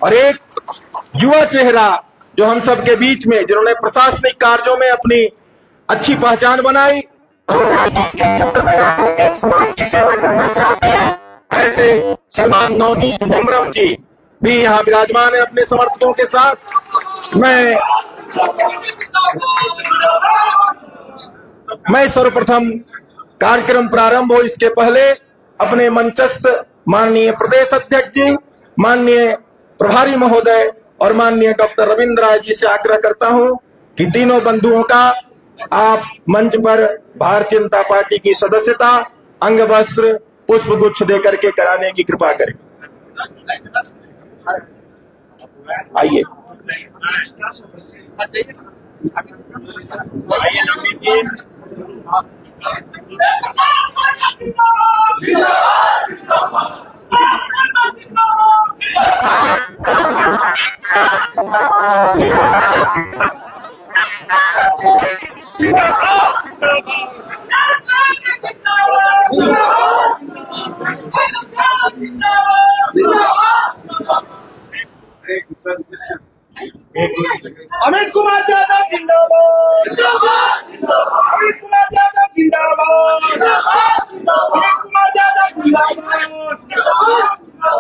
और एक युवा चेहरा जो हम सबके बीच में, जिन्होंने प्रशासनिक कार्यों में अपनी अच्छी पहचान बनाई, ऐसे श्रीमान नवनीत हेम्ब्रम जी भी यहाँ विराजमान है अपने समर्थकों के साथ। मैं सर्वप्रथम कार्यक्रम प्रारंभ हो इसके पहले अपने मंचस्थ माननीय प्रदेश अध्यक्ष जी, माननीय प्रभारी महोदय और माननीय डॉक्टर रविंद्र राय जी से आग्रह करता हूं कि तीनों बंधुओं का आप मंच पर भारतीय जनता पार्टी की सदस्यता अंग वस्त्र पुष्प गुच्छ देकर के कराने की कृपा करें। आइए। अमित कुमार यादव जिंदाबाद, अमित कुमार यादव जिंदाबाद, अमित कुमार यादव जिंदाबाद,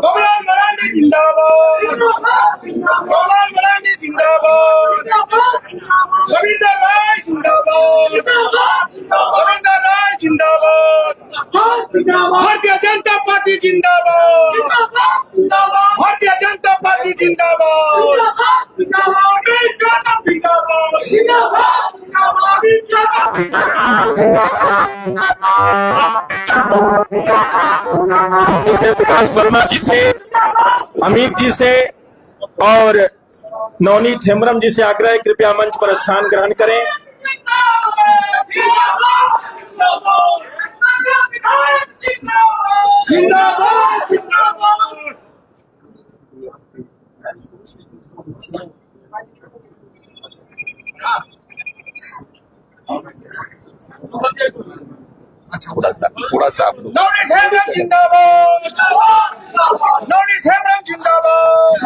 बबलाल मरांडी जिंदाबाद, बबलाल मरांडी जिंदाबाद, रविंद्र राय जिंदाबाद, रविंद्र राय जिंदाबाद, भारतीय जनता पार्टी जिंदाबाद, भारतीय जनता पार्टी जिंदाबाद, प्रकाश वर्मा जी से, अमित जी से और नवनीत हेम्ब्रम जी से आग्रह है कृपया मंच पर स्थान ग्रहण करें। जिंदाबाद जिंदाबाद। थोड़ा सा नवनीत हेम्ब्रम जिंदाबाद, नवनीत हेम्ब्रम जिंदाबाद।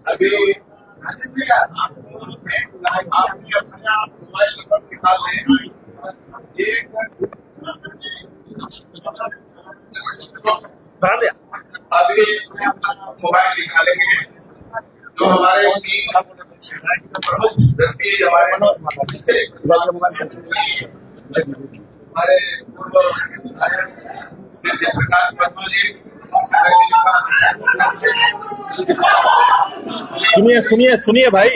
अभी आपने अपना मोबाइल नंबर निकाल लें। अभी अपना मोबाइल निकालेंगे जो हमारे प्रमुख व्यक्ति हमारे पूर्व श्री प्रकाश वर्मा जी। सुनिए भाई।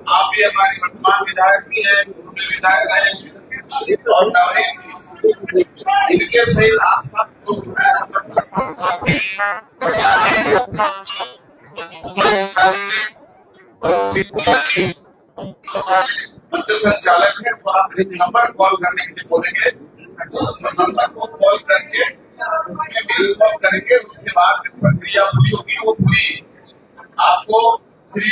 आप भी हमारे वर्तमान विधायक भी हैं, पूर्व विधायक हैं और नागरिक इनके सहित आप सबको संचालक है, तो आप नंबर कॉल करने के लिए बोलेंगे। उस नंबर को कॉल करके उसमें मिस कॉल करेंगे। उसके बाद प्रक्रिया पूरी होगी, वो पूरी आपको श्री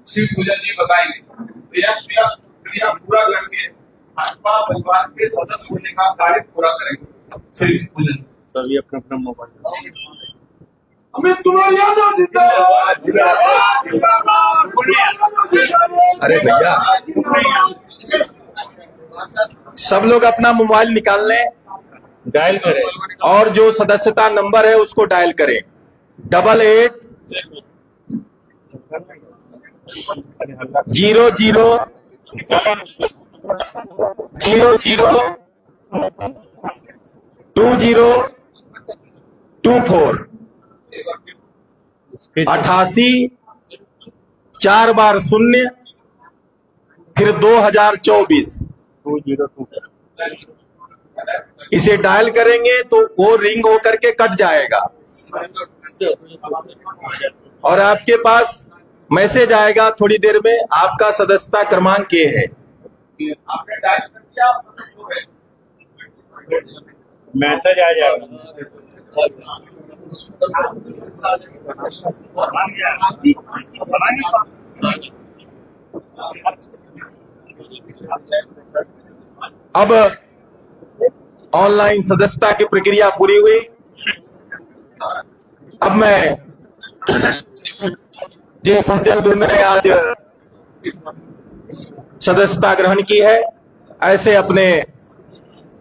शिव पूजन जी बताएंगे। तो यह क्रिया पूरा करके भाजपा परिवार के सदस्य होने का कार्य पूरा करेंगे। श्री पूजन सभी अपना अपना मोबाइल। अमित कुमार यादव जिंदाबाद, जिंदाबाद, जिंदाबाद। अरे भैया, सब लोग अपना मोबाइल निकाल लें, डायल करें और जो सदस्यता नंबर है उसको डायल करें 8800002024 88 4 बार 0 फिर 2024 इसे डायल करेंगे तो वो रिंग होकर के कट जाएगा और आपके पास मैसेज आएगा थोड़ी देर में, आपका सदस्यता क्रमांक ये है। आपने डायल क्या आप सदस्य हो गए? मैसेज आ जाएगा। अब ऑनलाइन सदस्यता की प्रक्रिया पूरी हुई। अब मैं जिन सज्जन वृंद ने आज सदस्यता ग्रहण की है, ऐसे अपने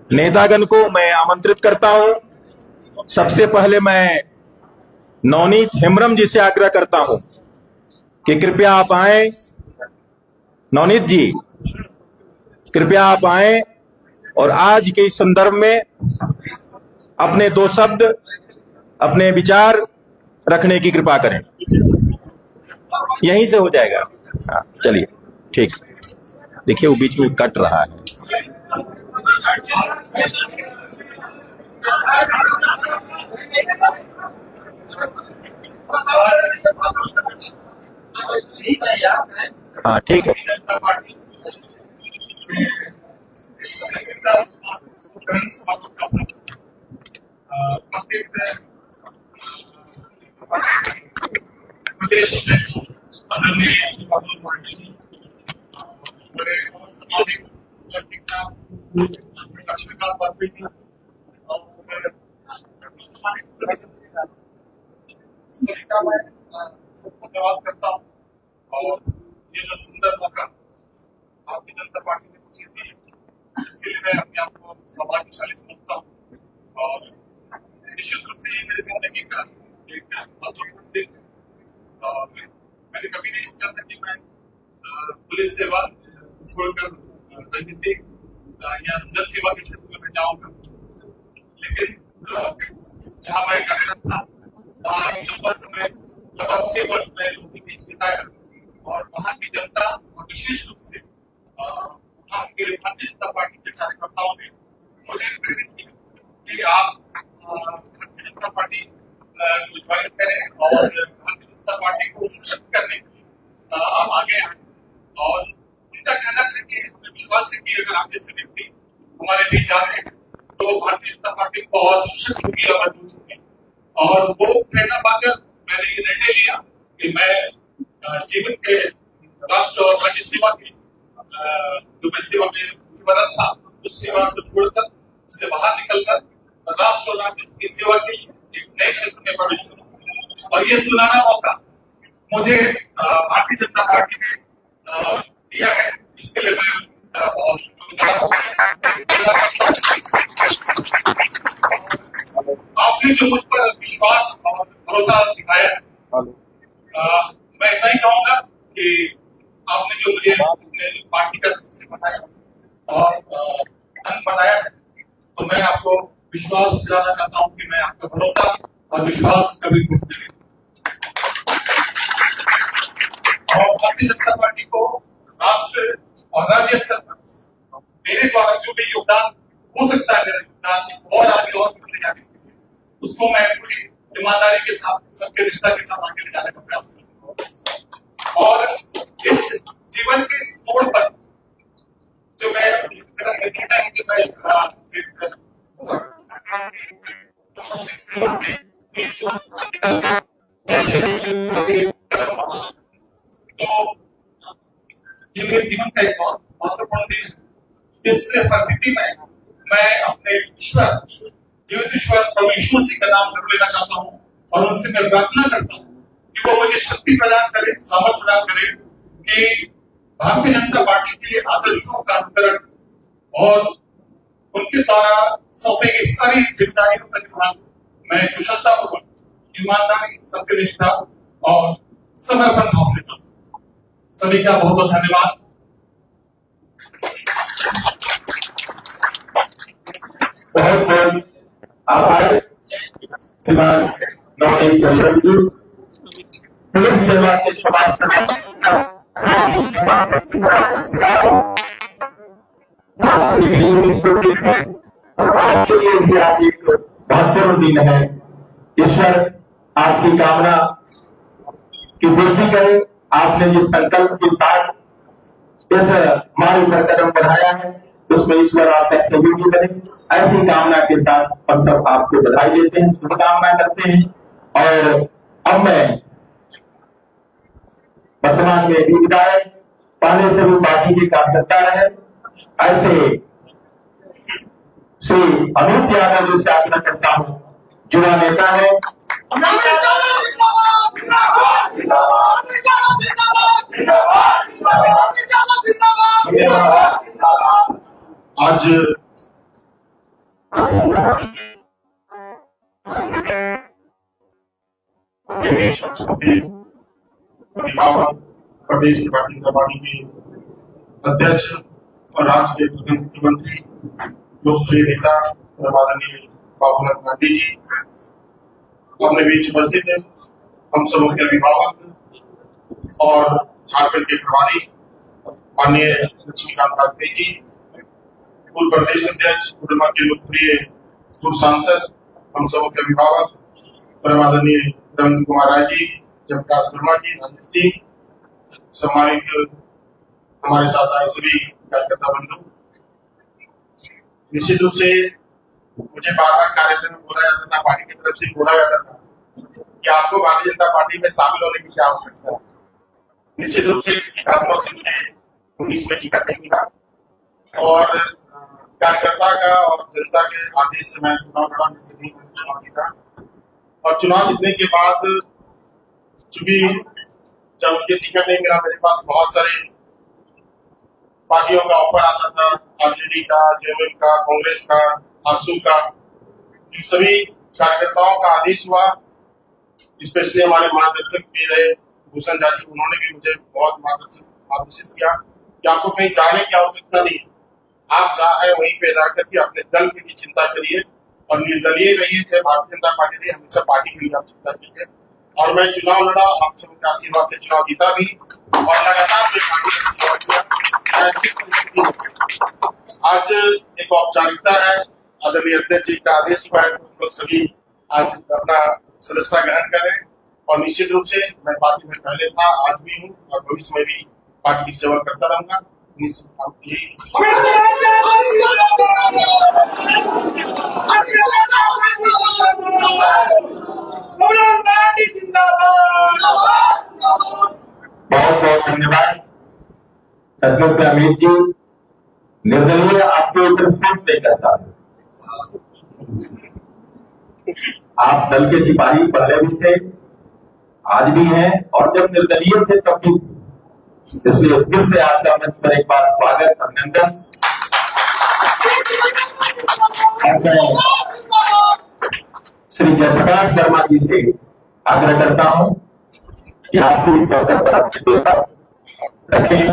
नेतागण को मैं आमंत्रित करता हूं। सबसे पहले मैं नवनीत हेम्ब्रम जी से आग्रह करता हूं कि कृपया आप आए। नवनीत जी, कृपया आप आए और आज के इस संदर्भ में अपने 2 शब्द, अपने विचार रखने की कृपा करें। यहीं से हो जाएगा। हाँ, चलिए, ठीक। देखिए वो बीच में कट रहा है। हाँ, ठीक है। धन्यवाद करता हूँ और ये जो सुंदर मौका भारतीय जनता पार्टी ने मुझे दी, इसके लिए मैं अपने आप को सौभाग्यशाली समझता हूँ। और निश्चित रूप से ये मेरी जिंदगी का एक महत्वपूर्ण दिन है। और मैंने कभी नहीं सोचा था कि मैं पुलिस सेवा छोड़कर राजनीति या जन सेवा के क्षेत्र में जाऊंगा, लेकिन जहाँ मैं कार्यरत था वहाँ लंबा समय लगभग 6 वर्ष में लोगों के बीच बिताया और वहाँ की जनता और विशेष रूप से वहाँ के भारतीय जनता पार्टी के कार्यकर्ताओं ने मुझे प्रेरित किया कि आप भारतीय जनता पार्टी को ज्वाइन करें और भारतीय जनता पार्टी को सशक्त करने के लिए आप आगे आए। और उनका कहना था कि हमें विश्वास है कि अगर आप जैसे व्यक्ति हमारे बीच आ रहे हैं तो भारतीय जनता पार्टी बहुत सशक्त होगी और मजबूत होगी। और वो प्रेरणा पाकर मैंने ये निर्णय लिया कि मैं जीवन के राष्ट्र और राज्य सेवा की जो मैं सेवा में सेवारत था उस सेवा को छोड़कर उससे बाहर निकलकर राष्ट्र और राज्य की सेवा के लिए एक नए क्षेत्र में प्रवेश करूं। और ये सुनहरा मौका मुझे भारतीय जनता पार्टी ने दिया है, इसके लिए मैं बहुत शुक्रगुजार हूं। आपने जो मुझ पर विश्वास और भरोसा दिखाया है, मैं इतना ही कहूंगा कि आपने जो मुझे अपने पार्टी का सदस्य बनाया और अंग बनाया है, तो मैं आपको विश्वास दिलाना चाहता हूं कि मैं आपका भरोसा और विश्वास कभी टूट नहीं। और भारतीय जनता पार्टी को राष्ट्र और राज्य स्तर पर मेरे द्वारा जो भी योगदान हो सकता है, मेरा योगदान और आगे और बढ़ने जाने के लिए, उसको मैं पूरी ईमानदारी के साथ, सत्यनिष्ठा के साथ आगे ले जाने का प्रयास करूंगा। और इस जीवन के इस मोड़ पर जो मैं कहना है कि मैं तो ये मेरे जीवन का एक बहुत महत्वपूर्ण दिन है। इस परिस्थिति में मैं अपने ईश्वर, जीवित ईश्वर प्रभु यीशु मसीह का नाम जरूर लेना चाहता हूँ और उनसे मैं प्रार्थना करता हूँ कि वो मुझे शक्ति प्रदान करे, सामर्थ प्रदान करे कि भारतीय जनता पार्टी के आदर्शों का अनुकरण और उनके द्वारा सौंपे गई सारी जिम्मेदारियों का निर्वहन मैं कुशलतापूर्वक, ईमानदारी, सत्यनिष्ठा और समर्पण भाव से कर सकूं। सभी का बहुत बहुत धन्यवाद। बहुत बहुत आभार श्रीमान नवनीत हेम्ब्रम जी। पुलिस सेवा से समाज सेवा आपके लिए भी आज एक महत्वपूर्ण दिन है। ईश्वर आपकी कामना की वृद्धि करे। आपने जिस संकल्प के साथ इस मार्ग पर कदम बढ़ाया है उसमें ईश्वर आपका सहयोग करें। ऐसी कामना के साथ हम सब आपको बधाई देते हैं, शुभकामनाएं करते हैं। और अब मैं वर्तमान में भी विधायक, पहले से भी पार्टी के कार्यकर्ता रहे, ऐसे श्री अमित यादव जी से आग्रह करता हूं, युवा नेता है। आज प्रदेश की भारतीय जनता पार्टी के अध्यक्ष और राज्य के मुख्यमंत्री लोकप्रिय नेता आदरणीय बाबूलाल गांधी जी अपने बीच उपस्थित है, हम सबों के अभिभावक और झारखंड के प्रभारी माननीय लक्ष्मीकांत वाजपेयी जी, पूर्व प्रदेश अध्यक्ष, कोडरमा के लोकप्रिय पूर्व सांसद, हम सबों के अभिभावक आदरणीय रविंद्र कुमार राय जी, जयप्रकाश वर्मा जी, राजेश जी, सम्मानित हमारे साथ आए सभी कार्यकर्ता बंधु। निश्चित रूप से मुझे बार बार कार्यक्रम में बोला जाता था, पार्टी की तरफ से बोला जाता था कि आपको भारतीय जनता पार्टी में शामिल होने की क्या आवश्यकता है। निश्चित रूप से किसी कारणों से मुझे 19 में टिकट नहीं मिला और कार्यकर्ता का और जनता के आदेश से मैं चुनाव लड़ा, चुनाव जीता और चुनाव जीतने के बाद चूंकि जब मुझे टिकट नहीं मिला, मेरे पास बहुत सारे पार्टियों का ऑफर आता था, आरजेडी का, जेएमएम का, कांग्रेस का, आसू का। इन सभी कार्यकर्ताओं का आदेश हुआ, स्पेशली हमारे मार्गदर्शक भी रहे भूषण झा जी, उन्होंने भी मुझे बहुत मार्गदर्शित किया कि आपको कहीं जाने की आवश्यकता नहीं, आप जहाँ है वहीं पे रह करके अपने दल की चिंता करिए और निर्दलीय रहिए। चाहे भारतीय जनता पार्टी रही, हमेशा पार्टी की आवश्यकता कीजिए। और मैं चुनाव लड़ा, आप सबके आशीर्वाद से चुनाव जीता भी और लगातार आज एक औपचारिकता है, आदरणीय अध्यक्ष जी का आदेश हुआ है, हम लोग सभी आज अपना सदस्यता ग्रहण करें और निश्चित रूप से मैं पार्टी में पहले था, आज भी हूँ और भविष्य में भी पार्टी की सेवा करता रहूंगा। बहुत बहुत धन्यवाद सदगुरु अमित जी। निर्दलीय आपके ऊपर सूट नहीं करता, आप दल के सिपाही पहले भी थे, आज भी हैं और जब निर्दलीय थे तब भी। इसलिए फिर से आपका मंच पर एक बार स्वागत, अभिनंदन। श्री जयप्रकाश वर्मा जी से आग्रह करता हूं कि आप इस अवसर पर अपने दोस्त रखें।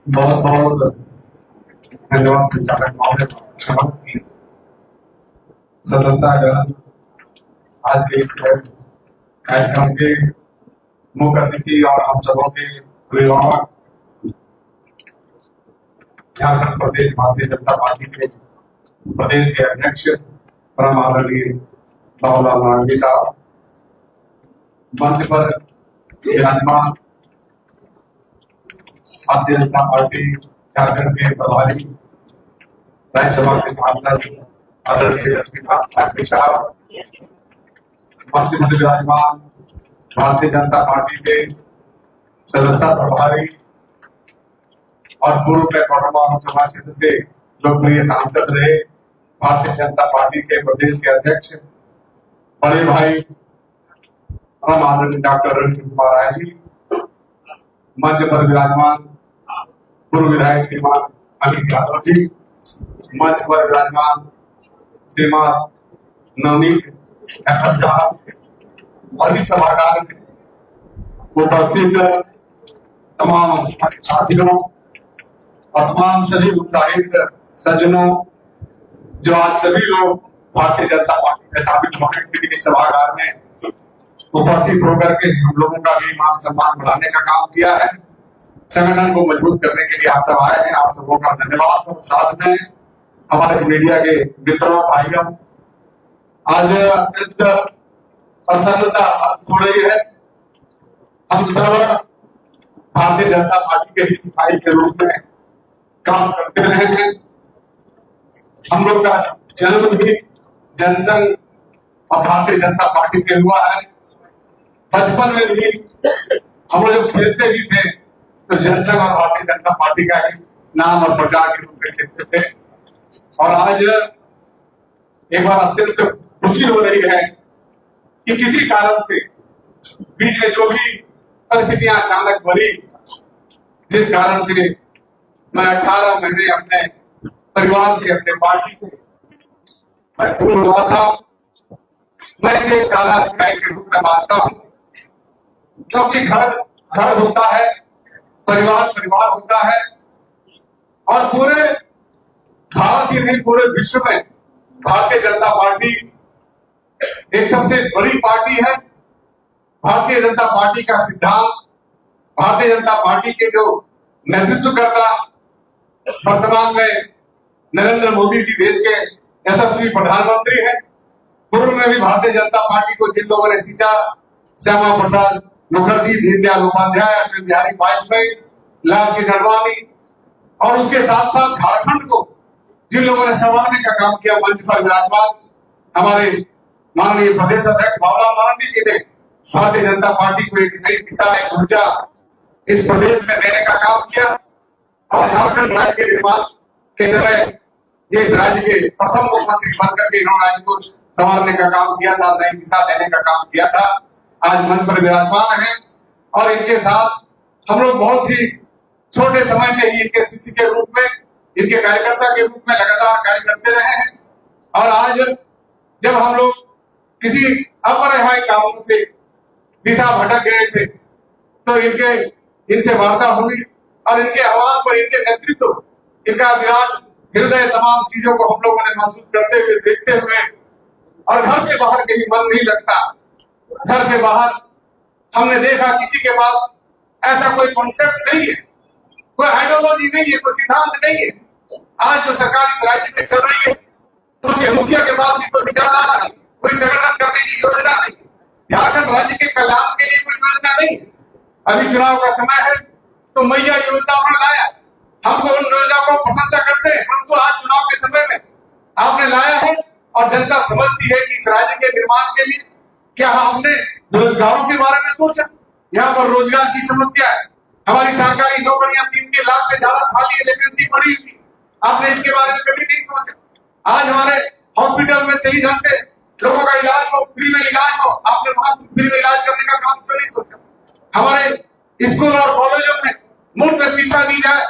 बहुत बहुत धन्यवाद संचालक महोदय। सदस्यता ग्रहण आज के इस कार्यक्रम के मुख्य अतिथि और हम सबों के अभिभावक, झारखंड प्रदेश भारतीय जनता पार्टी के प्रदेश के अध्यक्ष परम आदरणीय बाबूलाल गांधी साहब, मंच पर विराजमान भारतीय जनता पार्टी झारखंड के प्रभारी राज्यसभा के सांसद आदरणीय लक्ष्मीकांत वाजपेयी साहब, मंच में विराजमान भारतीय जनता पार्टी के सदस्यता प्रभारी और पूर्व में कोडरमा लोकसभा क्षेत्र से लोकप्रिय सांसद रहे भारतीय जनता पार्टी के प्रदेश के अध्यक्ष बड़े भाई हम आदरणीय डॉक्टर रविंद्र कुमार राय जी, मंच पर विराजमान पूर्व विधायक श्रीमान अमित यादव जी, मंच पर विराजमान श्रीमान नवनीत और इस सभागार में उपस्थित तमाम साथियों और तमाम सभी उत्साहित सज्जनों जो आज सभी लोग भारतीय जनता पार्टी में शामिल होने के लिए सभागार में उपस्थित होकर के हम लोगों का भी मान सम्मान बढ़ाने का काम किया है, संगठन को मजबूत करने के लिए आप सब आए हैं, आप सबों का धन्यवाद। और साथ में हमारे मीडिया के मित्रों भाइयों, आज अत्यंत प्रसन्नता हो रही है। हम सब भारतीय जनता पार्टी के ही सिपाही के रूप में काम करते रहे हैं। हम लोग का जन्म भी जनसंघ और भारतीय जनता पार्टी से हुआ है। बचपन में भी हम लोग जब खेलते भी थे तो जनसंघ और भारतीय जनता पार्टी का ही नाम और प्रचार के रूप में खेलते थे। और आज एक बार अत्यंत खुशी हो रही है कि किसी कारण से बीच में जो भी परिस्थितियां अचानक बढ़ी, जिस कारण से मैं 18 महीने अपने परिवार से, अपने पार्टी से मैं दूर हुआ था। मैं इसे काला अधिकारी के रूप में मानता हूं, क्योंकि घर घर होता है, परिवार परिवार होता है। और पूरे भारत ही नहीं, पूरे विश्व में भारतीय जनता पार्टी एक सबसे बड़ी पार्टी है। भारतीय जनता पार्टी का सिद्धांत, भारतीय जनता पार्टी के जो नेतृत्व करता वर्तमान में नरेंद्र मोदी जी देश के यशस्वी प्रधानमंत्री हैं। पूर्व में भी भारतीय जनता पार्टी को जिन लोगों ने सींचा, श्यामा प्रसाद मुखर्जी, दीनदयाल उपाध्याय, अटल बिहारी वाजपेयी, लालकृष्ण आडवाणी, और उसके साथ साथ झारखंड को जिन लोगों ने संवारने का काम किया, मंच पर विराजमान हमारे माननीय प्रदेश अध्यक्ष बाबूलाल मरांडी जी ने भारतीय जनता पार्टी को एक नई दिशा, एक ऊर्जा इस प्रदेश में देने का काम किया। और झारखंड राज्य के निर्माण के समय ये इस राज्य के प्रथम मुख्यमंत्री बनकर के इन्होंने राज्य को संवारने का काम किया था, नई दिशा देने का काम किया था। आज मंच पर विराजमान है और इनके साथ हम लोग बहुत ही छोटे समय से ही इनके शिष्य के रूप में, इनके कार्यकर्ता के रूप में लगातार कार्य करते रहे हैं। और आज जब हम लोग किसी अपरिहार्य कारणों से दिशा भटक गए थे तो इनसे वार्ता हुई और इनके आह्वान पर, इनके नेतृत्व, इनका विराट हृदय, तमाम चीजों को हम लोगों ने महसूस करते हुए, देखते हुए, और घर से बाहर कहीं मन नहीं लगता। घर से बाहर हमने देखा किसी के पास ऐसा कोई कॉन्सेप्ट नहीं है, कोई आइडियोलॉजी नहीं है, कोई सिद्धांत नहीं है। आज जो सरकार इस राज्य में चल रही है तो उसके मुखिया के पास भी कोई विचारधारा नहीं, कोई संगठन करने की योजना नहीं, झारखंड राज्य के कल्याण के लिए कोई योजना नहीं। अभी चुनाव का समय है तो मैया योजना आपने लाया, हमको उन योजना को प्रशंसा करते हैं। हमको आज चुनाव के समय में आपने लाया है और जनता समझती है कि इस राज्य के निर्माण के लिए क्या हमने रोजगारों के बारे में सोचा। यहाँ पर रोजगार की समस्या है, हमारी सरकारी नौकरियां 3 लाख से ज्यादा खाली है, वैकेंसी पड़ी हुई, आपने इसके बारे में कभी नहीं सोचा। आज हमारे हॉस्पिटल में सही ढंग से लोगों का इलाज हो, फ्री में इलाज हो, आपने वहां फ्री में इलाज करने का काम क्यों नहीं सोचा। हमारे स्कूल और कॉलेजों में मुफ्त शिक्षा दी जाए,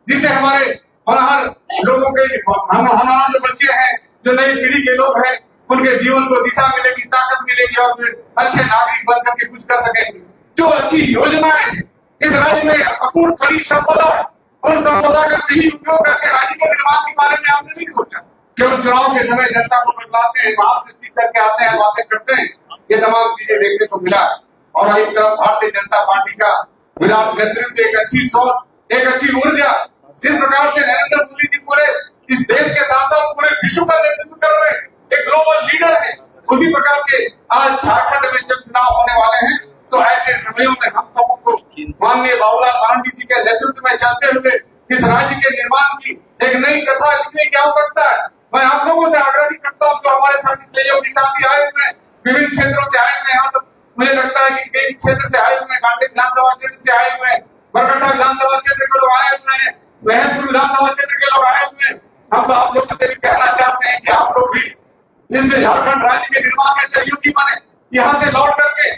जिससे हमारे होनहार लोगों के, होनहार जो बच्चे हैं, जो नई पीढ़ी के लोग हैं, उनके जीवन को दिशा मिलेगी, ताकत मिलेगी और वे अच्छे नागरिक बन करके कुछ कर सकेंगे। जो अच्छी योजनाएं इस राज्य में अपूर्ण खनिज संपदा है, उन संपदा का सही उपयोग करके राज्य के निर्माण के बारे में आपने नहीं सोचा। केवल चुनाव के समय जनता को बदलाते हैं, बाहर से सीख करके आते हैं, बातें करते हैं, ये तमाम चीजें देखने को मिला। और एक तरफ भारतीय जनता पार्टी का विराट नेतृत्व, एक अच्छी सोच, एक अच्छी ऊर्जा, जिस प्रकार से नरेंद्र मोदी जी पूरे इस देश के साथ साथ पूरे विश्व का नेतृत्व कर रहे हैं, एक ग्लोबल लीडर है, उसी प्रकार से आज झारखंड में जब चुनाव होने वाले हैं तो ऐसे समयों में हम सबको माननीय बाबूलाल मरांडी जी के नेतृत्व में चलते हुए इस राज्य के निर्माण की एक नई कथा लिखने की आवश्यकता है। मैं आप लोगों से आग्रह भी करता हूँ, जो हमारे साथ सहयोगी साथी आए हुए हैं, विभिन्न क्षेत्रों से आए हुए, यहाँ तो मुझे लगता है कि कई क्षेत्र से आए हुए, कांटे विधानसभा क्षेत्र से आए हुए, बरकट्टा विधानसभा क्षेत्र के लोग आए हुए हैं, महतपुर विधानसभा क्षेत्र के लोग आए हुए हैं। हम तो आप लोगों से भी कहना चाहते हैं कि आप लोग भी इससे झारखंड राज्य के निर्माण में सहयोगी बने, यहाँ से लौट करके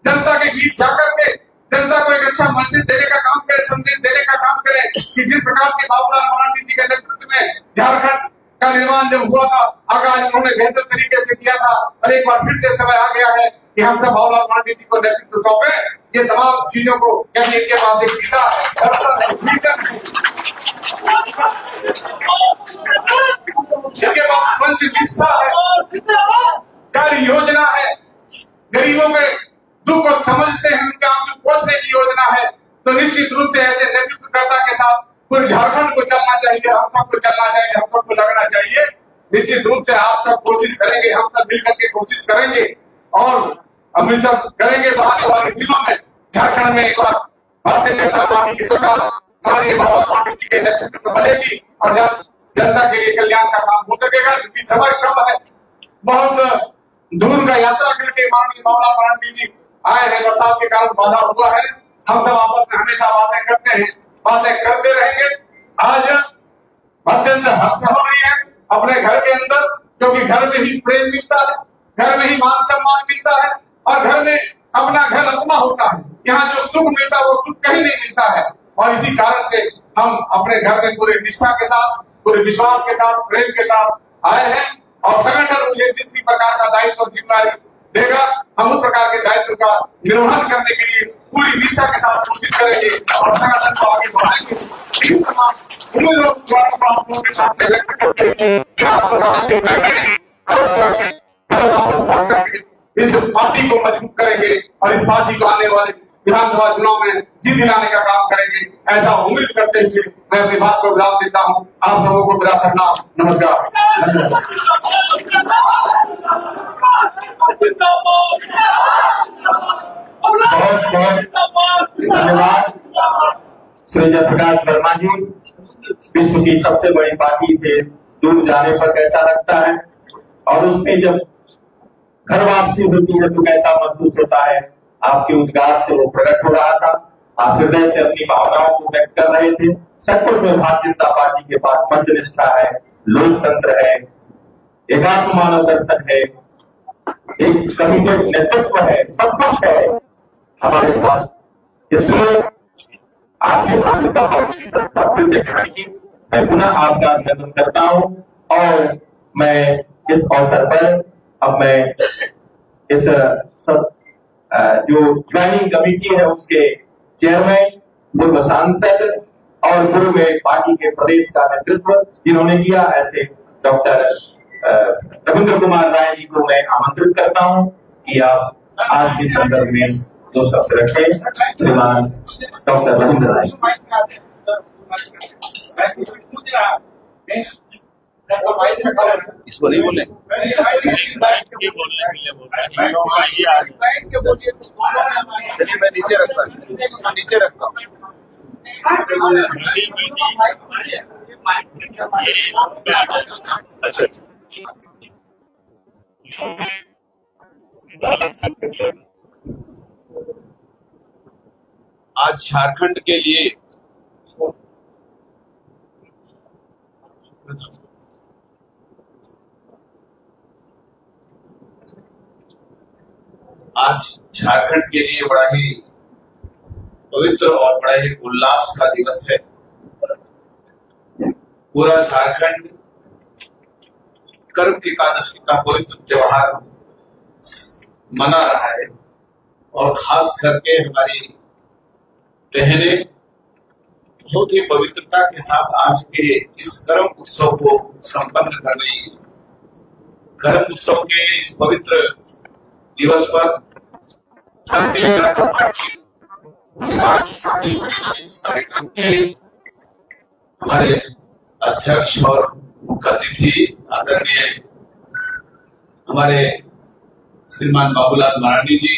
जनता के बीच जाकर के जनता को एक अच्छा मैसेज देने का काम करें, संदेश देने का काम करें कि जिस प्रकार से बाबूलाल मरांडी जी के नेतृत्व में झारखंड का निर्माण जब हुआ था, आगाज उन्होंने बेहतर तरीके से किया था, और एक बार फिर से समय आ गया है कि हम सब बाबूलाल मरांडी जी को नेतृत्व सौंपे। ये तमाम चीजों को यानी इनके पास एक दिशा है, जिनके पास पंच निष्ठा है, कार्य योजना है, गरीबों के दुख को समझते हैं, उनके आंसू पोंछने की योजना है, तो निश्चित रूप से ऐसे नेतृत्वकर्ता के साथ पूरे झारखंड को चलना चाहिए, हम सबको चलना चाहिए, हम सबको लगना चाहिए। निश्चित रूप से आप सब कोशिश करेंगे, हम सब मिलकर के कोशिश करेंगे और हम ये सब करेंगे तो आने वाले दिनों में झारखंड में एक बार भारतीय जनता पार्टी की सरकार माननीय बाबा स्वामी जी के नेतृत्व में बनेगी और जनता के लिए कल्याण का काम हो सकेगा। क्योंकि समय कम है, बहुत दूर का यात्रा करके माननीय बाबा फडणवीस जी आए हैं, बरसात के कारण बाधा हुआ है। हम सब आपस में हमेशा बातें करते हैं, बातें करते रहेंगे। आज अत्यंत हर्ष हो रही है अपने घर के अंदर, क्योंकि घर में ही प्रेम मिलता है, घर में ही मान सम्मान मिलता है और घर में अपना घर अपना होता है। यहाँ जो सुख मिलता है वो सुख कहीं नहीं मिलता है और इसी कारण से हम अपने घर में पूरे निष्ठा के साथ, पूरे विश्वास के साथ, प्रेम के साथ आए हैं और संगठन मुझे जिस भी प्रकार का दायित्व और जिम्मेदारी देगा, हम उस प्रकार के दायित्व का निर्वहन करने के लिए पूरी निष्ठा के साथ कोशिश करेंगे और संगठन को आगे बढ़ाएंगे। उन लोगों के सामने व्यक्त करके इस पार्टी को मजबूत करेंगे और इस पार्टी को आने वाले विधानसभा चुनाव में जीत दिलाने का काम करेंगे, ऐसा उम्मीद करते हुए मैं अपनी बात को विराम देता हूँ। आप सबों को विदा करना, नमस्कार। बहुत बहुत धन्यवाद श्री जयप्रकाश वर्मा जी। विश्व की सबसे बड़ी पार्टी से दूर जाने पर कैसा लगता है और उसमें जब घर वापसी होती है तो कैसा महसूस होता है, आपके उद्गार से वो प्रकट हो रहा था। आप हृदय से अपनी भावनाओं को व्यक्त कर रहे थे। सचमुच में भारतीय जनता पार्टी के पास पंचनिष्ठा है, लोकतंत्र है, एकात्म मानव दर्शन है, एक कमिटेड नेतृत्व है, सब कुछ है हमारे पास। इसलिए आपके भारतीय जनता पार्टी की संस्था फिर से खड़ी, मैं पुनः आपका अभिनंदन करता हूँ और मैं इस अवसर पर अब मैं इस सब जो ज्वाइनिंग कमेटी है उसके चेयरमैन, पूर्व सांसद और पूर्व में पार्टी के प्रदेश का नेतृत्व जिन्होंने किया, ऐसे डॉक्टर रविंद्र कुमार राय जी को मैं आमंत्रित करता हूं कि आप आज के संदर्भ में जो शब्द रखें। श्रीमान डॉक्टर रविंद्र राय। इसको नहीं बोले, चलिए मैं नीचे रखता हूँ। अच्छा आज झारखंड के लिए बड़ा ही पवित्र और बड़ा ही उल्लास का दिवस है। पूरा झारखंड कर्म एकादशी का पवित्र त्योहार मना रहा है और खास करके हमारी बहनें बहुत ही पवित्रता के साथ आज के इस कर्म उत्सव को संपन्न कर रही है। कर्म उत्सव के इस पवित्र दिवस पर भारतीय जनता पार्टी हमारे अध्यक्ष और मुख्य अतिथि आदरणीय हमारे श्रीमान बाबूलाल मरांडी जी,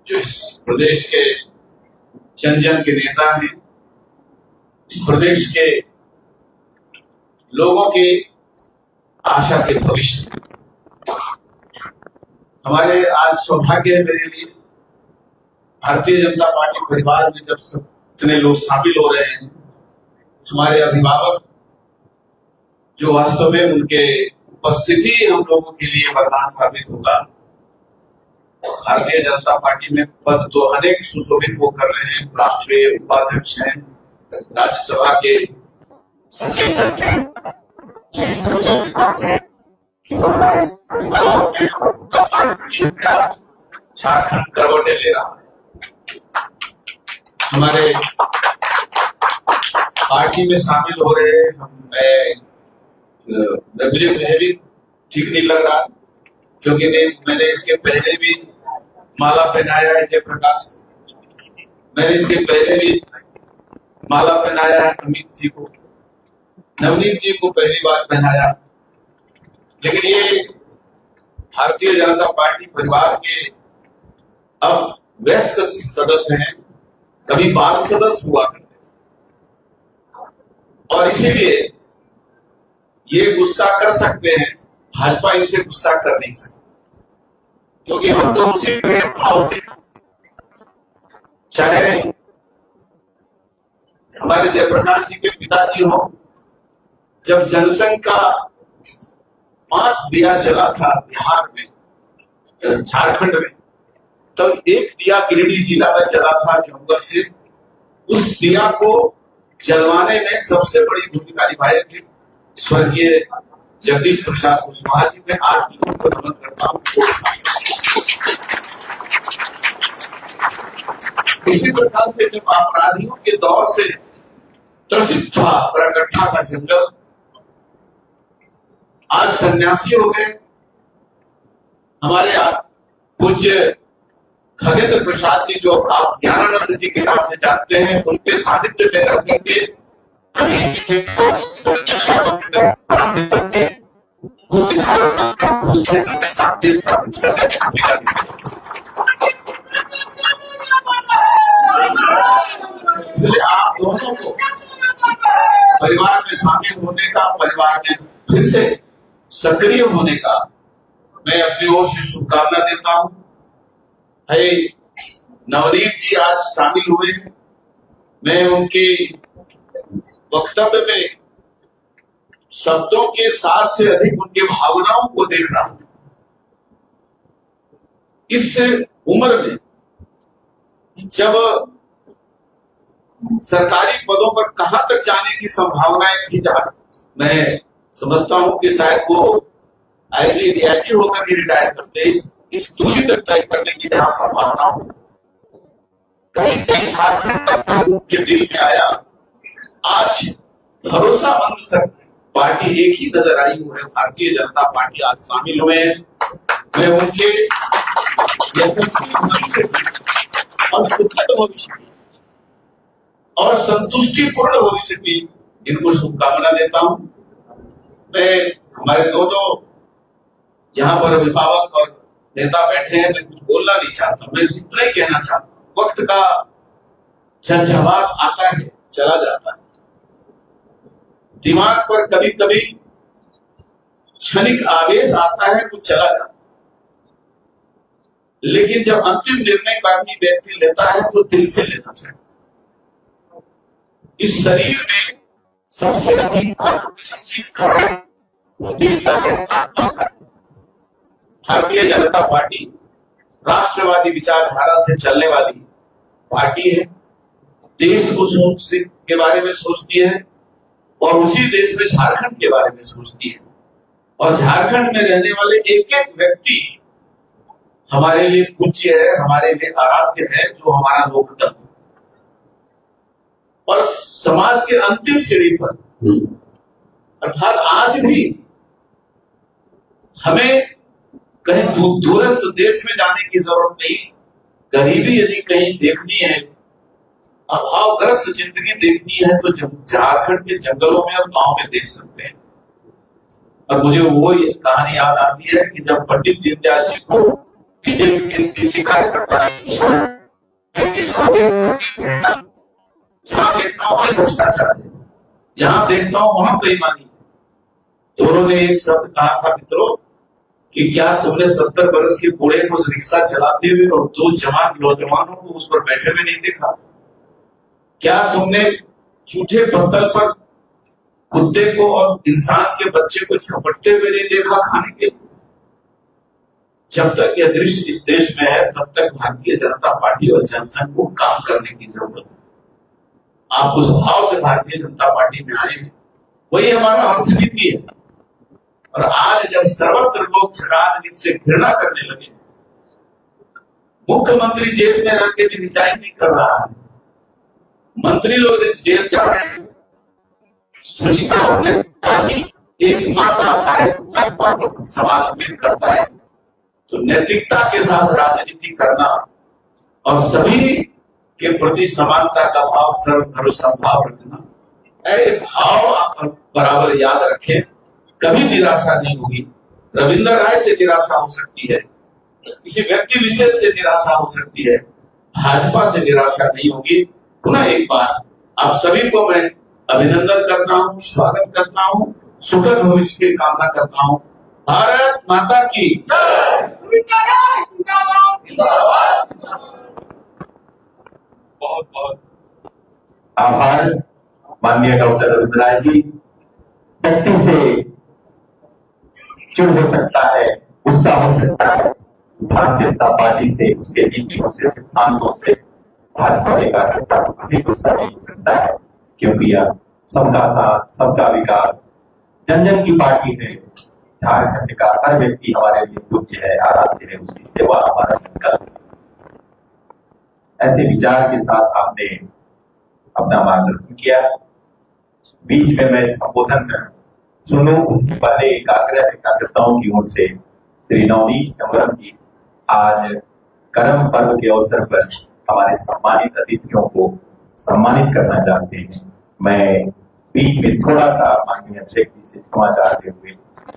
जो इस प्रदेश के जन जन के नेता हैं, इस प्रदेश के लोगों की आशा के भविष्य। हमारे आज सौभाग्य है मेरे लिए, भारतीय जनता पार्टी परिवार में जब सब इतने लोग शामिल हो रहे हैं, हमारे अभिभावक जो वास्तव में उनके उपस्थिति हम लोगों के लिए वरदान साबित होगा। भारतीय जनता पार्टी में पद तो अनेक सुशोभित वो कर रहे हैं, राष्ट्रीय उपाध्यक्ष हैं, राज्यसभा के झारखंड करवटे ले रहा है। हमारे पार्टी में शामिल हो रहे मुझे भी ठीक नहीं लग रहा, क्योंकि मैंने इसके पहले भी माला पहनाया है जयप्रकाश, मैंने इसके पहले भी माला पहनाया है अमित जी को, नवनीत जी को पहली बार पहनाया, लेकिन ये भारतीय जनता पार्टी परिवार के अब वयस्क सदस्य हैं, कभी बाल सदस्य हुआ करते थे, और इसीलिए ये गुस्सा कर सकते हैं, भाजपा इनसे गुस्सा कर नहीं सकती, क्योंकि हम तो उसी प्रेम भाव से, चाहे हमारे जयप्रकाश जी के पिताजी हो, जब जनसंघ का 5 दिया जला था बिहार में, झारखंड में, तब एक दिया गिरिडीह जिला में जला था जंगल से। उस दिया को जलवाने में सबसे बड़ी भूमिका निभाई थी स्वर्गीय जगदीश प्रसाद कुशवाहा जी। मैं आज भी उनको नमन करता हूँ। इसी प्रकार से जब अपराधियों के दौर से त्रसित था बरकट्ठा का जंगल, आज सन्यासी हो गए। हमारे पूज्य खगेंद्र प्रसाद जी, जो आप ज्ञानानंद जी के नाम से जानते हैं, उनके सानिध्य में रह करके इसलिए आप दोनों को परिवार में शामिल होने का, परिवार में फिर से सक्रिय होने का मैं अपनी ओर से शुभकामना देता हूं। है नवदीप जी आज शामिल हुए हैं। मैं उनके वक्तव्य में शब्दों के सार से अधिक उनके भावनाओं को देख रहा था। इस उम्र में जब सरकारी पदों पर कहां तक जाने की संभावनाएं थी, जहां मैं समझता हूं कि शायद वो आईजी डीआईजी होकर भी रिटायर करते, इस दूरी तक तय करने की जहां संभावना हो, कहीं कई झारखंड तक उनके दिल में आया। आज भरोसामंद सर पार्टी एक ही नजर आई हुई है, भारतीय जनता पार्टी आज शामिल हुए हैं। मैं उनके और सुखद भविष्य और संतुष्टिपूर्ण भविष्य की इनको शुभकामना देता हूं। मैं हमारे दोनों यहाँ पर अभिभावक और नेता बैठे हैं, मैं कुछ बोलना नहीं चाहता, मैं इतना ही कहना चाहता हूं, वक्त का झंझावात आता है चला जाता है, दिमाग पर कभी कभी क्षणिक आवेश आता है, कुछ चला जाता है, लेकिन जब अंतिम निर्णय आदमी व्यक्ति लेता है तो दिल से लेना चाहिए। इस शरीर में सबसे अधिक चीज का है वो दिल का है, आत्मा का। भारतीय जनता पार्टी राष्ट्रवादी विचारधारा से चलने वाली पार्टी है, देश को के बारे में सोचती है और उसी देश में झारखंड के बारे में सोचती है, और झारखंड में रहने वाले एक एक व्यक्ति हमारे लिए पूज्य है, हमारे लिए आराध्य है, जो हमारा लोकतंत्र और समाज के अंतिम सीढ़ी पर, अर्थात आज भी हमें कहीं दूरस्थ देश में जाने की जरूरत नहीं। गरीबी यदि कहीं देखनी है, अभावग्रस्त जिंदगी देखनी है, तो झारखंड के जंगलों में और गांव में देख सकते हैं। और मुझे वो कहानी याद आती है कि जब पंडित दीनदयाल जी को कार्यकर्ता जहां देखता हूं वहां भ्रष्टाचार, जहां देखता हूं वहां बेईमानी, तो उन्होंने एक शब्द कहा था, मित्रों, कि क्या तुमने 70 वर्ष के बूढ़े को रिक्शा चलाते हुए और 2 जवान नौजवानों को उस पर बैठे हुए नहीं देखा? क्या तुमने झूठे पत्थर पर कुत्ते को और इंसान के बच्चे को झपटते हुए नहीं देखा खाने के? जब तक यह दृश्य इस देश में है, तब तक भारतीय जनता पार्टी और जनसंघ को काम करने की जरूरत है। आप उस भाव से भारतीय जनता पार्टी में आए हैं, वही हमारा अर्थनीति है। और आज जब सर्वत्र लोग राजनीति से घृणा करने लगे, मुख्यमंत्री जेल में रहकर भी रिजाइन नहीं कर रहा है, मंत्री लोग जेल जा रहे हैं, एक माता सवाल उम्मीद करता है, तो नैतिकता के साथ राजनीति करना और सभी के प्रति समानता का भाव, सर्वधर्म रखना, भाव आप बराबर याद रखें, कभी निराशा नहीं होगी। रविंद्र राय से निराशा हो सकती है, किसी व्यक्ति विशेष से निराशा हो सकती है, भाजपा से निराशा नहीं होगी। पुनः एक बार आप सभी को मैं अभिनंदन करता हूं, स्वागत करता हूं, सुखद भविष्य की कामना करता हूं। भारत माता की बहुत बहुत आभार माननीय डॉक्टर रविंद्र राय जी। व्यक्ति से चिढ़ हो सकता है, गुस्सा हो सकता है, भारतीय जनता पार्टी से, उसके नीतियों से, सिद्धांतों से भाजपा के कार्यकर्ता को कभी गुस्सा नहीं हो सकता है, क्योंकि यह सबका साथ, सबका विकास, जन जन की पार्टी है। झारखंड का हर व्यक्ति हमारे लिए पूज्य है, आराध्य है, उसकी सेवा हमारा संकल्प है। ऐसे विचार के साथ आपने अपना मार्गदर्शन किया। बीच में मैं संबोधन सुनूं, उसके पहले एक आग्रह कार्यकर्ताओं की ओर से श्री नवनीत हेम्ब्रम जी आज करम पर्व के अवसर पर हमारे सम्मानित अतिथियों को सम्मानित करना चाहते हैं। मैं बीच में थोड़ा सा माननीय अध्यक्ष जी से क्षमा चाहते हुए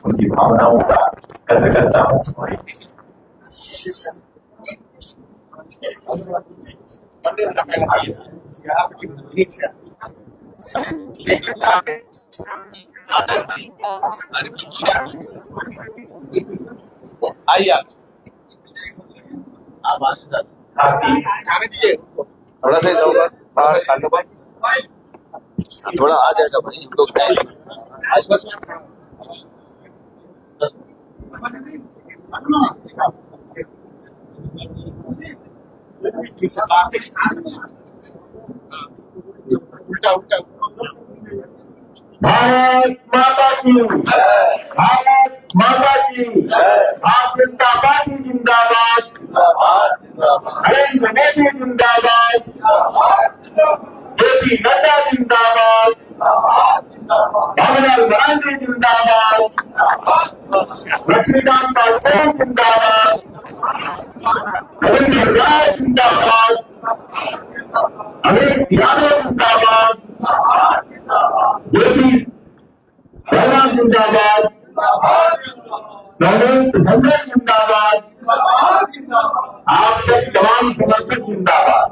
उनकी भावनाओं का कदर करता हूँ और आइए आप जाने दीजिए, थोड़ा सा जाऊंगा, थोड़ा आ जाएगा भाई, हम लोग आज बस उल्टा उल्टा। भारत माता की, भारत माता की, भारतीय जनता पार्टी जिंदाबाद, नरेंद्र मोदी जिंदाबाद, जेपी नड्डा जिंदाबाद, बाबूलाल मरांडी जिंदाबाद, लक्ष्मीकांत पाटिल जिंदाबाद, रविंद्र राय जिंदाबाद, अमित यादव जिंदाबाद, जेपी नड्डा जिंदाबाद, नवनीत हेम्ब्रम जिंदाबाद, आप सब तमाम समर्थक जिंदाबाद।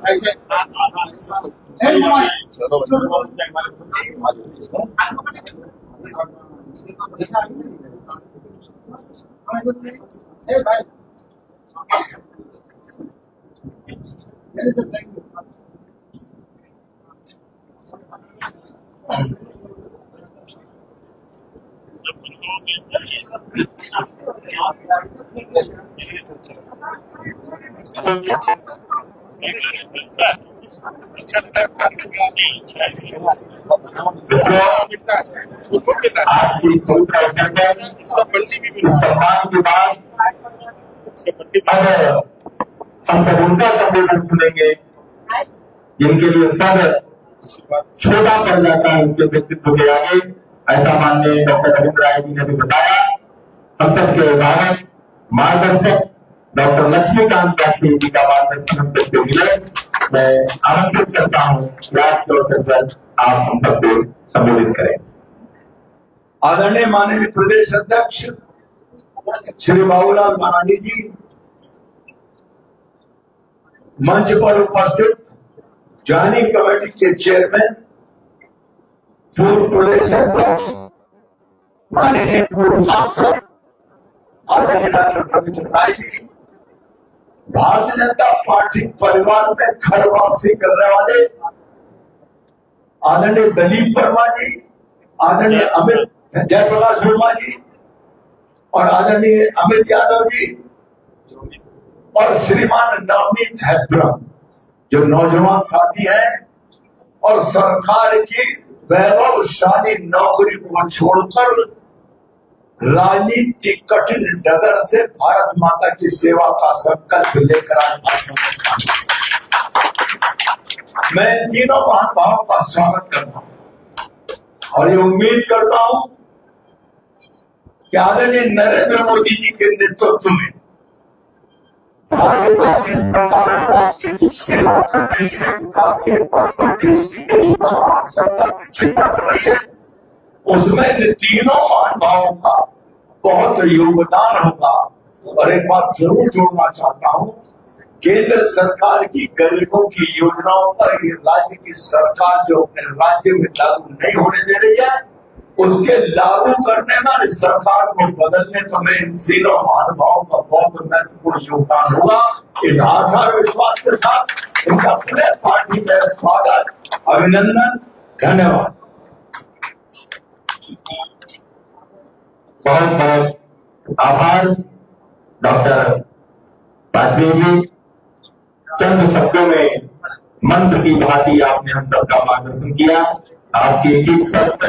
ऐसे आज की स्कूल का इस सम्मान के बाद अब हम सब उनका संबोधन सुनेंगे जिनके लिए पद छोटा पड़ जाता है उनके व्यक्तित्व के आगे। ऐसा माननीय डॉक्टर रविंद्र राय जी ने भी बताया। हम सबके अभिभावक मार्गदर्शक डॉक्टर लक्ष्मीकांत पाटिल जी का मार्गदर्शन हम सबके मिले। मैं आमंत्रित करता हूँ कि आज के अवसर पर आप हम सबको संबोधित करें। आदरणीय माननीय प्रदेश अध्यक्ष श्री बाबूलाल मरांडी जी, मंच पर उपस्थित ज्वाइनिंग कमेटी के चेयरमैन, पूर्व प्रदेश अध्यक्ष माननीय पूर्व सांसद आदरणीय डॉक्टर रविंद्र राय जी, भारतीय जनता पार्टी परिवार में घर वापसी करने वाले आदरणीय दलीप वर्मा जी, आदरणीय अमित जयप्रकाश वर्मा जी और आदरणीय अमित यादव जी और श्रीमान नवनीत हेम्ब्रम जो नौजवान साथी हैं और सरकार की वैभवशाली नौकरी को छोड़कर राजनीति कठिन डगर से भारत माता की सेवा का संकल्प लेकर आज मैं तीनों महानुभावों का स्वागत करता हूं और ये उम्मीद करता हूं कि आदरणीय नरेंद्र मोदी जी के नेतृत्व में उसमें इन तीनों महानुभावों का बहुत योगदान होगा। और एक बात जरूर जोड़ना चाहता हूँ, केंद्र सरकार की गरीबों की योजनाओं पर ये राज्य की सरकार जो अपने राज्य में लागू नहीं होने दे रही है, उसके लागू करने में इस सरकार को बदलने में इन तीनों महानुभावों का बहुत महत्वपूर्ण योगदान होगा। इस आशा और विश्वास के साथ इनका पूरे पार्टी में स्वागत, अभिनंदन, धन्यवाद। बहुत बहुत आभार डॉक्टर वाजपेयी जी। चंद शब्दों में मंत्र की भांति आपने हम सबका मार्गदर्शन किया। आपके एक एक शब्द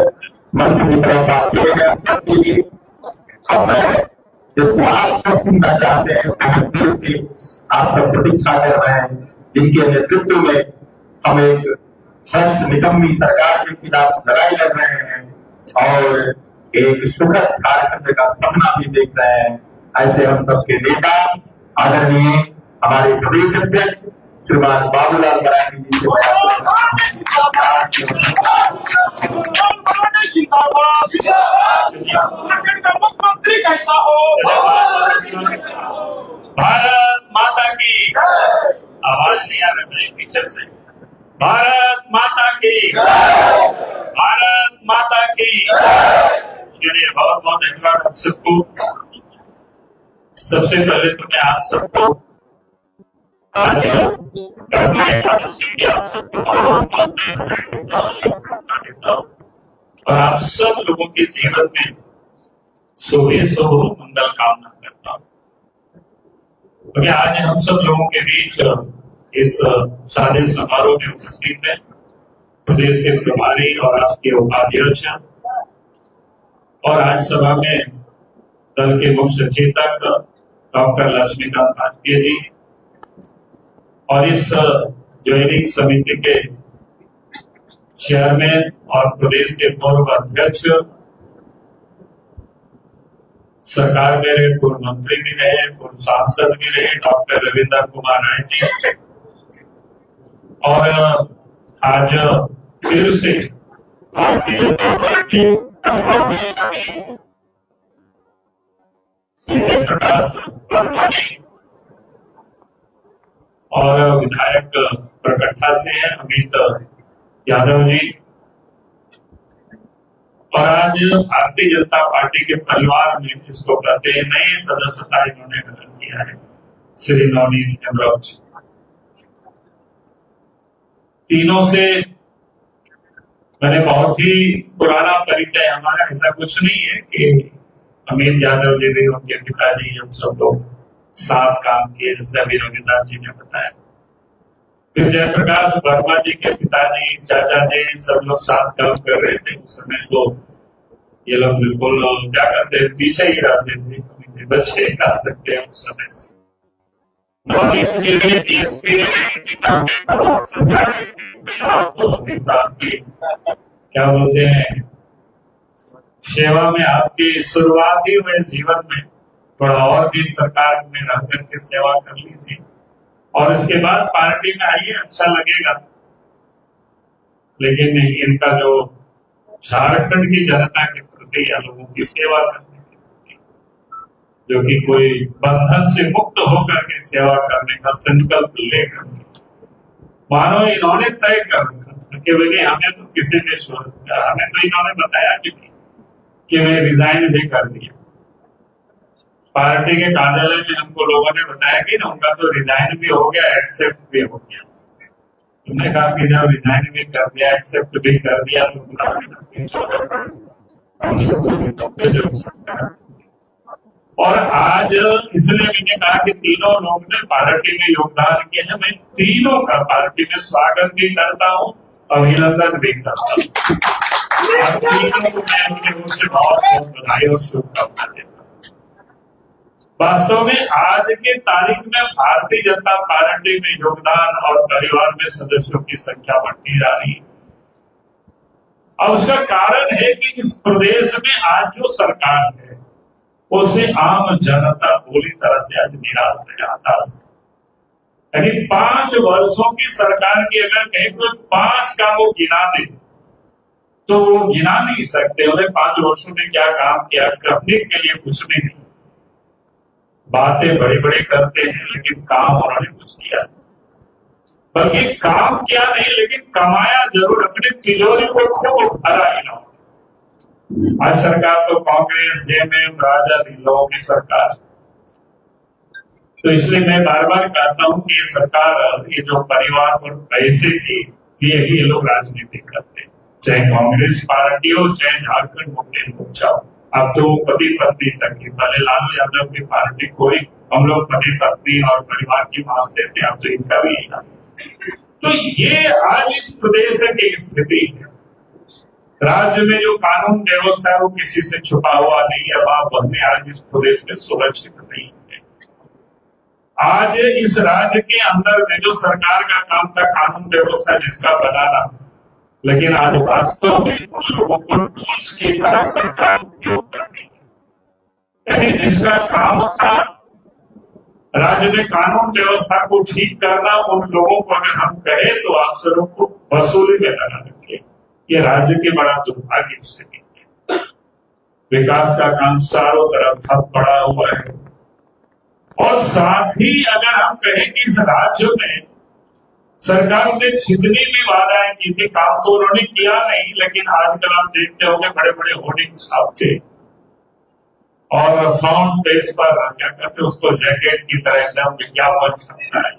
मंत्र की तरफ आप किए गए। अब मैं जिसको आप सब सुनना चाहते हैं, आप सब प्रतीक्षा कर रहे हैं, जिनके नेतृत्व में हम एक भ्रष्ट निकम्मी सरकार के खिलाफ लड़ाई लड़ रहे हैं और एक सुखद कार्यक्रम का सपना भी देख रहे हैं। ऐसे हम सबके नेता आदरणीय हमारे प्रदेश अध्यक्ष श्रीमान बाबूलाल मरांडी जी से मुख्यमंत्री कैसा हो। भारत माता की आवाज नहीं आ रही है पीछे से। भारत माता की, भारत माता की। चलिए बहुत बहुत धन्यवाद आप सबको। सबसे पहले तो मैं आप सबको और आप सब लोगों के जीवन में सुबह सुबह मंगल कामना करता हूँ, क्योंकि आज हम सब लोगों के बीच इस सादे समारोह में उपस्थित है प्रदेश के प्रभारी और राष्ट्रीय उपाध्यक्ष और आज सभा में दल के मुख्य सचेतक डॉक्टर लक्ष्मीकांत वाजपेयी जी और इस ज्वाइनिंग समिति के चेयरमैन और प्रदेश के पूर्व अध्यक्ष, सरकार में रहे पूर्व मंत्री भी रहे, पूर्व सांसद भी रहे डॉक्टर रविंद्र कुमार राय जी, और आज फिर से और विधायक प्रकट्ठा से है अमित यादव जी, और आज भारतीय जनता पार्टी के परिवार में इसको कहते हैं नए सदस्यता इन्होंने ग्रहण किया है श्री नवनीत हेम्ब्रम जी। तीनों से मैंने बहुत ही पुराना परिचय, हमारा ऐसा कुछ नहीं है कि अमित यादव जी भी उनके पिताजी हम सब लोग साथ काम किए, जैसे अभी रविदास जी ने बताया। फिर जयप्रकाश वर्मा जी के पिताजी, चाचा जी सब लोग साथ काम कर रहे थे उस समय। तो ये लोग बिल्कुल क्या करते पीछे ही रहते थे, तो बच्चे कर सकते हैं उस समय से। क्या बोलते हैं, सेवा में आपकी शुरुआत ही हुए जीवन में, थोड़ा और भी सरकार में रह करके सेवा कर लीजिए और इसके बाद पार्टी में आइए, अच्छा लगेगा। लेकिन इनका जो झारखंड की जनता के प्रति या लोगों की सेवा करने के प्रति जो कि कोई बंधन से मुक्त होकर के सेवा करने का संकल्प लेकर, मानो इन्होंने तय कर रखा था कि भाई हमें तो किसी भी सूरत, हमें तो इन्होंने बताया भी नहीं कि मैं रिजाइन भी कर दिया। पार्टी के कार्यालय में हमको लोगों ने बताया कि ना उनका तो रिजाइन भी हो गया, एक्सेप्ट भी हो गया। तुमने कहा कि जब रिजाइन भी कर दिया, एक्सेप्ट भी कर दिया तो और आज इसलिए मैंने कहा कि तीनों लोग ने पार्टी में योगदान किया है। मैं तीनों का पार्टी में स्वागत भी करता हूँ, अभिनंदन भी करता हूँ। तीनों को मैं अपनी ओर से बहुत बहुत बधाई और शुभकामना देता हूँ। वास्तव में आज के तारीख में भारतीय जनता पार्टी में योगदान और परिवार में सदस्यों की संख्या बढ़ती जा रही है। और उसका कारण है कि इस प्रदेश में आज जो सरकार है उससे आम जनता पूरी तरह से आज निराश है, हताश है। यानी 5 वर्षों की सरकार की अगर कहीं कोई 5 काम वो गिना दे तो वो गिना नहीं सकते। उन्हें 5 वर्षों में क्या काम किया, करने के लिए कुछ नहीं। बातें बड़ी बड़ी करते हैं लेकिन काम उन्होंने कुछ किया, बल्कि काम किया नहीं लेकिन कमाया जरूर, अपनी तिजोरी को खूब भरा इन्होंने। आज सरकार तो कांग्रेस, जेएमएम, राजद, इन लोगों की सरकार। तो इसलिए मैं बार बार कहता हूं कि ये सरकार, ये जो परिवार पर पैसे के लिए ही ये लोग राजनीति करते हैं, चाहे कांग्रेस पार्टी हो चाहे झारखंड मुक्ति मोर्चा हो। अब तो पति पत्नी तक की, पहले लालू यादव की पार्टी कोई, हम लोग पति पत्नी और परिवार की मानते थे, अब तो इनका भी है। तो ये आज इस प्रदेश की स्थिति है। राज्य में जो कानून व्यवस्था है वो किसी से छुपा हुआ नहीं है। मां बहनें आज इस प्रदेश में सुरक्षित नहीं है। आज इस राज्य के अंदर में जो सरकार का काम था कानून व्यवस्था जिसका बनाना, लेकिन आज वास्तव में लोगों को टूल्स की तरह सरकार उपयोग करती है। यानी जिसका काम था राज्य में कानून व्यवस्था को ठीक करना, उन लोगों को अगर हम कहें तो अफसरों को वसूली में लगा रखिए। ये राज्य की बड़ा दुर्भाग्य स्थिति है। विकास का काम चारों तरफ ठप पड़ा हुआ है। और साथ ही अगर हम कहें कि इस राज्य में सरकार ने जितनी भी वादाएं की थी काम तो उन्होंने किया नहीं, लेकिन आजकल आप देखते होंगे बड़े बड़े होर्डिंग छापते और फ्रंट पेज पर क्या कहते उसको जैकेट की तरह एकदम विज्ञापन छपता है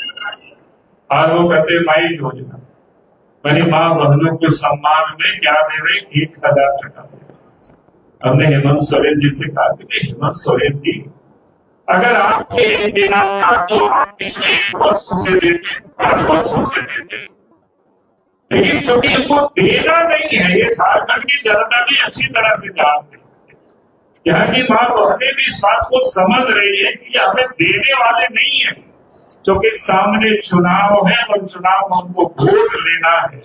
और वो कहते माई योजना, मेरी माँ बहनों के सम्मान में क्या दे रहे 1000 टका। हमने हेमंत सोरेन जी से कहा कि हेमंत सोरेन जी अगर आपके देना था तो आप पिछले 1 वर्ष से देते, 5 वर्षों से देते, लेकिन चूंकि इनको देना नहीं है, ये झारखंड की जनता भी अच्छी तरह से जानती है। यहाँ की मां बहनें भी इस बात को समझ रही है कि हमें देने वाले नहीं है, क्योंकि सामने चुनाव है और चुनाव में हमको वोट लेना है।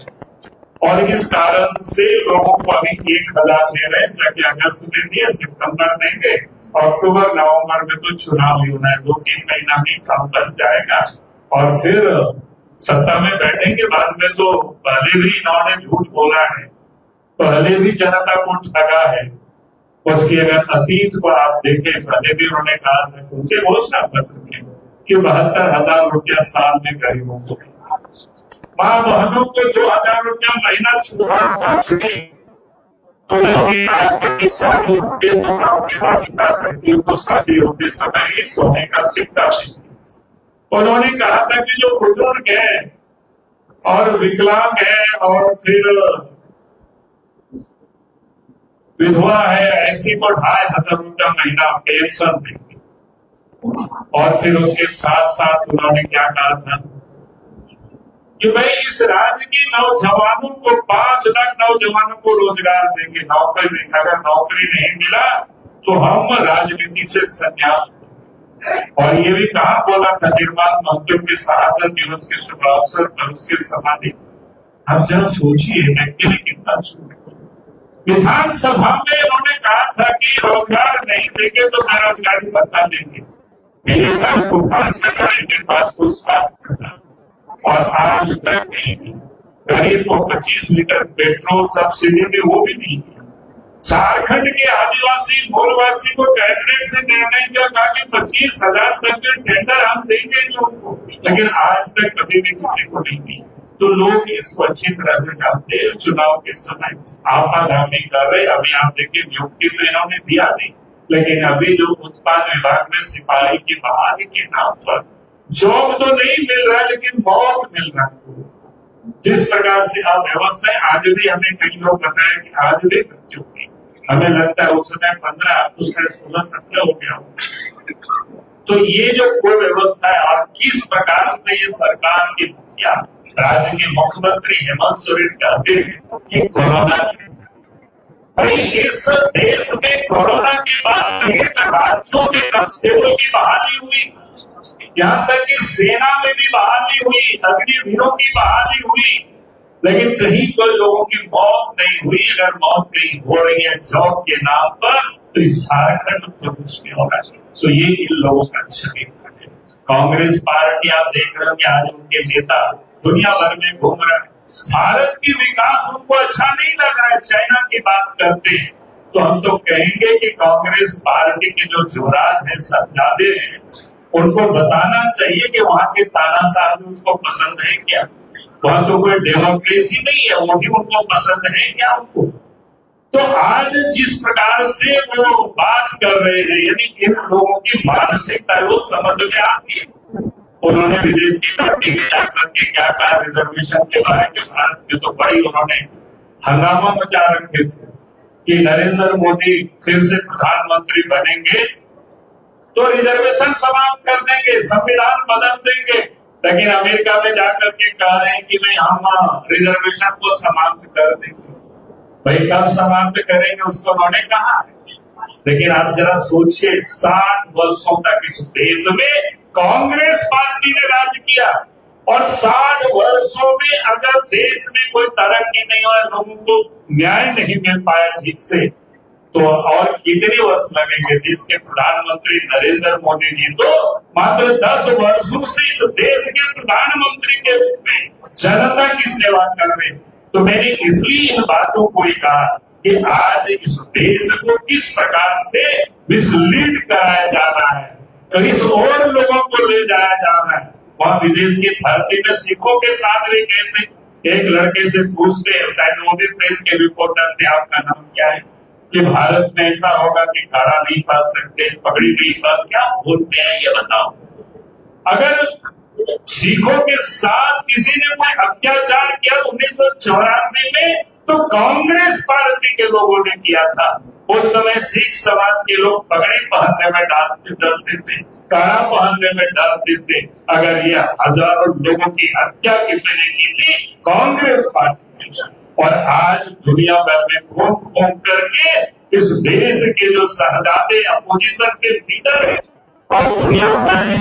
और इस कारण से लोगों को अभी 1000 दे रहे हैं, चाहे अगस्त में दिए, सितंबर देंगे, अक्टूबर नवंबर में तो चुनाव ही होना है। 2-3 महीना में काम बन जाएगा और फिर सत्ता में बैठेंगे। बाद में तो पहले भी इन्होंने झूठ बोला है, पहले भी जनता को ठगा है। उसकी अगर अतीत को आप देखें, पहले भी उन्होंने कहा था उनके घोषणा पत्र में कि 72,000 रुपया साल में गरीबों को, माँ बहनों को 2,000 रुपया महीना छूट, तो शादी होते समय ही सोने का सिक्का। उन्होंने कहा था कि जो बुजुर्ग है और विकलांग है और फिर विधवा है, ऐसी को 2,500 रुपया महीना पेंशन देंगे। और फिर उसके साथ साथ उन्होंने क्या कहा था कि भाई इस राज्य के नौजवानों को 5 लाख नौजवानों को रोजगार देंगे, नौकरी देंगे। अगर नौकरी नहीं मिला तो हम राजनीति से संन्यास देंगे। और ये भी कहा बोला था निर्माण महतो के शहादत दिवस के शुभ अवसर पर उसके समाधि। आप जरा सोचिए व्यक्ति ने कितना सुन। विधानसभा में उन्होंने कहा था कि रोजगार नहीं देंगे तो बेरोजगारी बता देंगे। मेरे पास को 5 टका, मेरे पास को 7 टका, और आज तक नहीं। गरीब को 25 लीटर पेट्रोल सब्सिडी में वो भी नहीं है। झारखंड के आदिवासी मूलवासी को कैबिनेट से निर्णय किया था कि 25,000 तक के टेंडर हम देंगे उनको, लेकिन आज तक कभी भी किसी को नहीं दी। तो लोग इसको अच्छी तरह से जानते हैं। चुनाव के समय आपाधापी कर रहे। अभी आप देखिए नियुक्ति तो इन्होंने दिया नहीं, लेकिन अभी जो उत्पाद विभाग में सिपाही की बहाली के नाम पर जॉब तो नहीं मिल रहा है लेकिन बहुत मिल रहा है। जिस प्रकार से अव्यवस्था है, आज भी हमें कई लोग बताए कि आज भी बच्चों की, हमें लगता है उस समय 15, अब तो 16-17 हो गया। तो ये जो कोई व्यवस्था है और किस प्रकार से ये सरकार की मुखिया, राज्य के मुख्यमंत्री हेमंत सोरेन कहते हैं कि कोरोना, भाई इस देश में कोरोना के बाद राज्यों में कांस्टेबल की बहाली हुई, यहाँ तक कि सेना में भी बहाली हुई, अग्निवीरों की बहाली हुई, लेकिन कहीं कोई लोगों की मौत नहीं हुई। अगर मौत नहीं हो रही है जॉब के नाम पर, तो इस झारखंड प्रदेश में होगा। तो ये इन लोगों का चरित्र है। कांग्रेस पार्टी आप देख रहे हो कि आज उनके नेता दुनिया भर में घूम रहे हैं। भारत की विकास उनको अच्छा नहीं लग रहा है, चाइना की बात करते हैं तो हम तो कहेंगे कि कांग्रेस पार्टी के जो युवराज हैं, शहजादे हैं, उनको बताना चाहिए कि वहाँ के तानाशाह उसको पसंद है क्या, वहाँ तो कोई डेमोक्रेसी नहीं है, वो भी उनको पसंद है क्या उनको। तो आज जिस प्रकार से वो बात कर रहे हैं, यदि इन लोगों की मानसिकता वो समझ में आती है। उन्होंने विदेश की पार्टी में जाकर के क्या कहा रिजर्वेशन के बारे में, भारत में तो बड़ी उन्होंने हंगामा मचा रखे थे कि नरेंद्र मोदी फिर से प्रधानमंत्री बनेंगे तो रिजर्वेशन समाप्त कर देंगे, संविधान बदल देंगे। लेकिन अमेरिका में जाकर के कह रहे हैं कि नहीं, हम रिजर्वेशन को समाप्त कर देंगे। भाई कब समाप्त करेंगे उसको उन्होंने कहा। लेकिन आप जरा सोचिए, 60 वर्षों तक इस देश में कांग्रेस पार्टी ने राज किया और 60 वर्षों में अगर देश में कोई तरक्की नहीं हुआ, लोगों को न्याय नहीं मिल पाया ठीक से, तो और कितने वर्ष लगेंगे। देश के प्रधानमंत्री नरेंद्र मोदी जी तो मात्र 10 वर्षों से इस देश के प्रधानमंत्री के रूप में जनता की सेवा कर रहे। तो मैंने इसलिए इन बातों को ही कहा कि आज इस देश को किस प्रकार से मिसलीड कराया जा रहा है, किस और लोगों को ले जाया जा रहा है। वहां विदेश की धरती में सिखों के साथ भी कैसे एक लड़के से पूछते हैं, शायद मोदी प्रेस के रिपोर्टर थे, आपका नाम क्या है, कि भारत में ऐसा होगा कि घड़ा नहीं पहन सकते, पगड़ी नहीं पहन, क्या बोलते हैं ये बताओ। अगर सिखों के साथ किसी ने कोई अत्याचार किया 1984 में तो कांग्रेस पार्टी के लोगों ने किया था। उस समय सिख समाज के लोग पगड़ी पहनने में डरते थे, कड़ा पहनने में डरते थे। अगर ये हजारों लोगों की हत्या किसी ने की थी, कांग्रेस पार्टी ने। और आज दुनिया भर में घूम घूम करके इस देश के जो शहजादे अपोजिशन के लीडर है और दुनिया भर में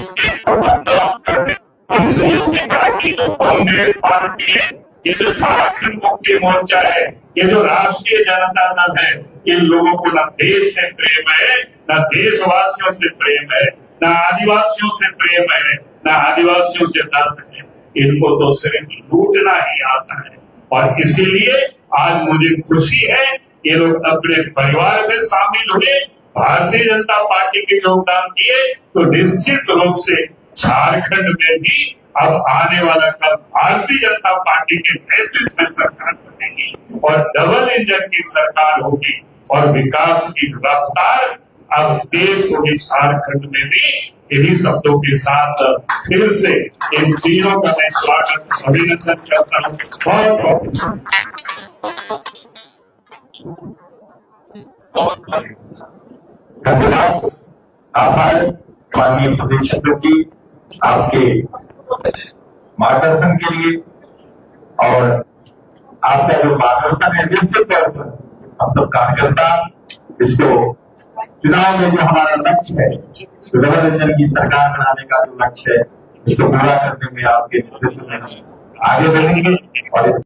कांग्रेस पार्टी है, ये जो झारखंड मुक्ति मोर्चा है, ये जो राष्ट्रीय जनता दल है, इन लोगों को न देश से प्रेम है, न देशवासियों से प्रेम है, न आदिवासियों से प्रेम है, न आदिवासियों से दर्द है। इनको तो सिर्फ लूटना ही आता है। और इसीलिए आज मुझे खुशी है ये लोग अपने परिवार में शामिल हुए, भारतीय जनता पार्टी के योगदान दिए, तो निश्चित रूप से झारखंड में भी अब आने वाला कल भारतीय जनता पार्टी के नेतृत्व में सरकार बनेगी और डबल इंजन की सरकार होगी और विकास की रफ्तार अब तेज होगी झारखंड में भी। इन्हीं शब्दों के साथ फिर से इन तीनों का मैं स्वागत अभिनंदन करता हूँ। बहुत धन्यवाद, आभार माननीय प्रदेश की आपके मार्गदर्शन के लिए। और आपका जो मार्गदर्शन है निश्चित तौर पर हम सब कार्यकर्ता इसको चुनाव में जो हमारा लक्ष्य है, डबल इंजन की सरकार बनाने का जो लक्ष्य है, इसको पूरा करने में आपके नेतृत्व में आगे बढ़ेंगे और